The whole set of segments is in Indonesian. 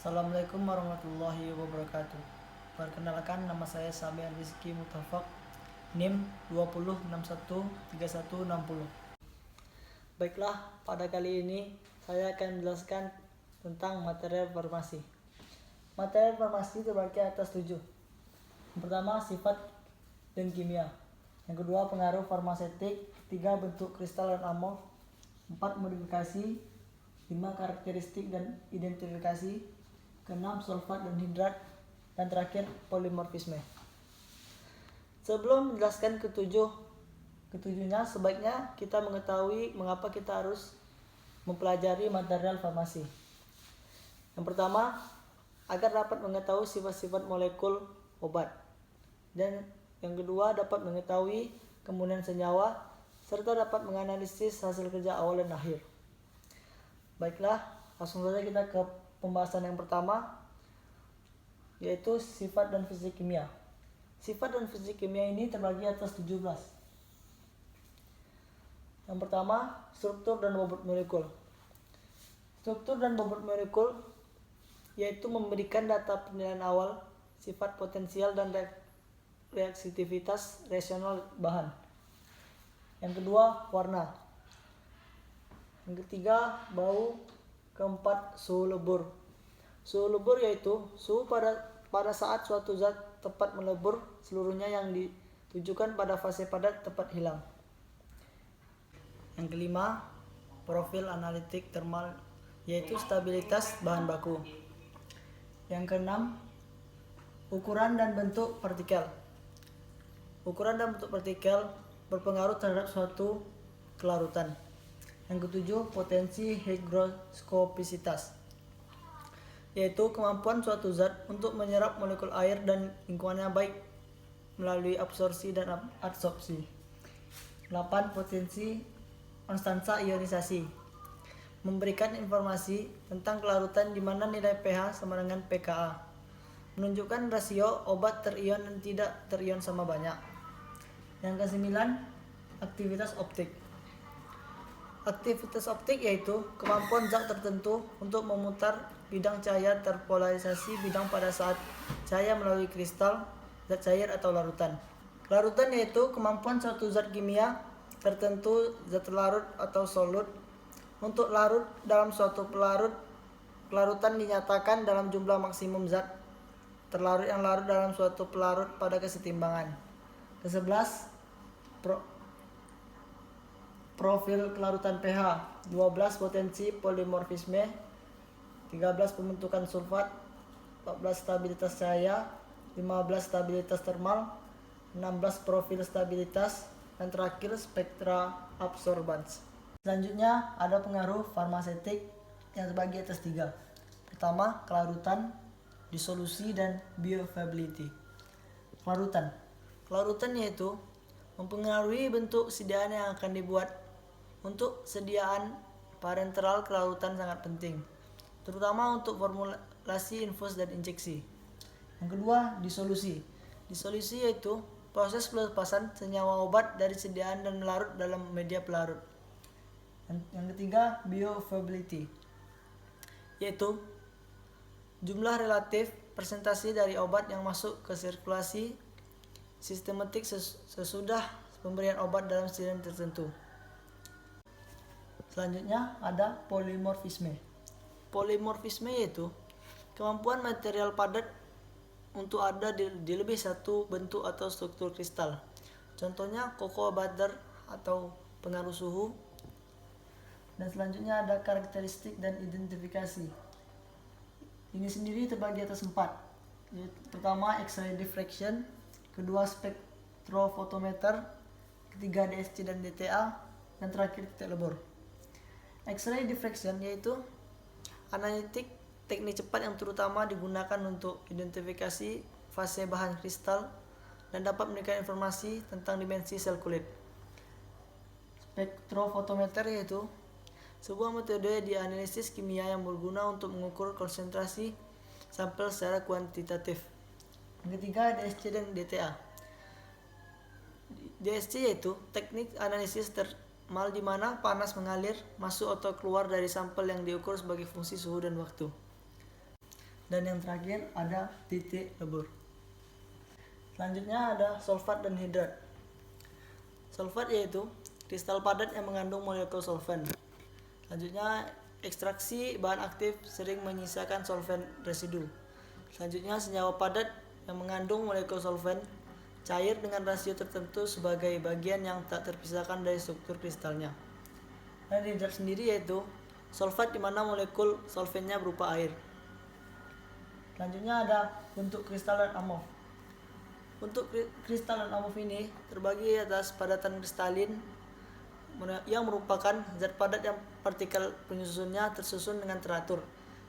Assalamualaikum warahmatullahi wabarakatuh. Perkenalkan, nama saya Sabian Rizky Mutafak, NIM 20613160. Baiklah, pada kali ini saya akan menjelaskan tentang material farmasi. Material farmasi terbagi atas 7. Yang pertama, sifat dan kimia. Yang kedua, pengaruh farmaseutik. 3, bentuk kristal dan amorf. 4, modifikasi. 5, karakteristik dan identifikasi. Keenam, sulfat dan hidrat. Dan terakhir, polimorfisme. Sebelum menjelaskan ketujuhnya, sebaiknya kita mengetahui mengapa kita harus mempelajari material farmasi. Yang pertama, agar dapat mengetahui sifat-sifat molekul obat. Dan yang kedua, dapat mengetahui kemunian senyawa serta dapat menganalisis hasil kerja awal dan akhir. Baiklah, langsung saja kita ke pembahasan yang pertama, yaitu sifat dan fisik kimia. Sifat dan fisik kimia ini terbagi atas 17. Yang pertama, struktur dan bobot molekul. Struktur dan bobot molekul yaitu memberikan data penilaian awal, sifat potensial dan reaksitivitas rasional bahan. Yang kedua, warna. Yang ketiga, bau. Keempat, suhu lebur. Suhu lebur yaitu suhu pada saat suatu zat tepat melebur seluruhnya yang ditujukan pada fase padat tepat hilang. Yang kelima, profil analitik termal yaitu stabilitas bahan baku. Yang keenam, ukuran dan bentuk partikel. Ukuran dan bentuk partikel berpengaruh terhadap suatu kelarutan. Yang ketujuh, potensi hygroskopisitas, yaitu kemampuan suatu zat untuk menyerap molekul air dan lingkungannya baik melalui absorpsi dan adsorpsi. 8, potensi konstansa ionisasi, memberikan informasi tentang kelarutan di mana nilai pH sama dengan pKa, menunjukkan rasio obat terion dan tidak terion sama banyak. Yang ke-9, aktivitas optik. Aktivitas optik yaitu kemampuan zat tertentu untuk memutar bidang cahaya terpolarisasi bidang pada saat cahaya melalui kristal, zat cair atau larutan. Larutan yaitu kemampuan suatu zat kimia tertentu, zat larut atau solut, untuk larut dalam suatu pelarutan dinyatakan dalam jumlah maksimum zat terlarut yang larut dalam suatu pelarut pada kesetimbangan. Ke-11, profil kelarutan pH. 12, potensi polimorfisme. 13, pembentukan sulfat. 14, stabilitas cahaya. 15, stabilitas termal. 16, profil stabilitas. Dan terakhir, spektra absorbans. Selanjutnya ada pengaruh farmaseutik yang terbagi atas 3. Pertama, kelarutan, disolusi, dan bioavailability. Kelarutan yaitu mempengaruhi bentuk sediaan yang akan dibuat. Untuk sediaan parenteral kelarutan sangat penting, terutama untuk formulasi infus dan injeksi. Yang kedua, disolusi. Disolusi yaitu proses pelepasan senyawa obat dari sediaan dan melarut dalam media pelarut. Yang ketiga, bioavailability, yaitu jumlah relatif persentase dari obat yang masuk ke sirkulasi sistematik sesudah pemberian obat dalam sediaan tertentu. Selanjutnya ada polimorfisme. Polimorfisme yaitu kemampuan material padat untuk ada di lebih satu bentuk atau struktur kristal. Contohnya cocoa butter atau pengaruh suhu. Dan selanjutnya ada karakteristik dan identifikasi. Ini sendiri terbagi atas 4. Pertama, X-ray diffraction. Kedua, spektrofotometer. Ketiga, DSC dan DTA. Dan terakhir, titik lebur. X-ray diffraction yaitu analitik teknik cepat yang terutama digunakan untuk identifikasi fase bahan kristal dan dapat memberikan informasi tentang dimensi sel kulit. Spektrofotometer yaitu sebuah metode dianalisis kimia yang berguna untuk mengukur konsentrasi sampel secara kuantitatif. Yang ketiga, DSC dan DTA. DSC yaitu teknik analisis di mana panas mengalir, masuk atau keluar dari sampel yang diukur sebagai fungsi suhu dan waktu. Dan yang terakhir ada titik lebur. Selanjutnya ada sulfat dan hidrat. Sulfat yaitu kristal padat yang mengandung molekul solvent. Selanjutnya, ekstraksi bahan aktif sering menyisakan solvent residu. Selanjutnya, senyawa padat yang mengandung molekul solvent cair dengan rasio tertentu sebagai bagian yang tak terpisahkan dari struktur kristalnya. Dan hidrat sendiri yaitu sulfat di mana molekul solventnya berupa air. Selanjutnya ada bentuk kristal dan amorf. Untuk kristal dan amorf ini terbagi atas padatan kristalin yang merupakan zat padat yang partikel penyusunnya tersusun dengan teratur,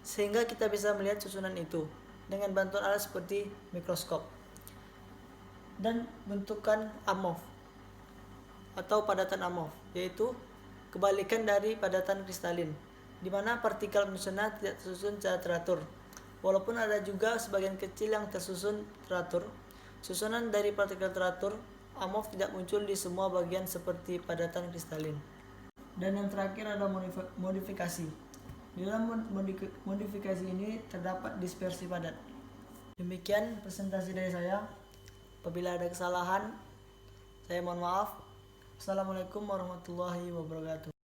sehingga kita bisa melihat susunan itu dengan bantuan alat seperti mikroskop. Dan bentukan amorf atau padatan amorf yaitu kebalikan dari padatan kristalin, di mana partikel penyusunnya tidak tersusun secara teratur. Walaupun ada juga sebagian kecil yang tersusun teratur, susunan dari partikel teratur amorf tidak muncul di semua bagian seperti padatan kristalin. Dan yang terakhir ada modifikasi. Di dalam modifikasi ini terdapat dispersi padat. Demikian presentasi dari saya. Apabila ada kesalahan, saya mohon maaf. Assalamualaikum warahmatullahi wabarakatuh.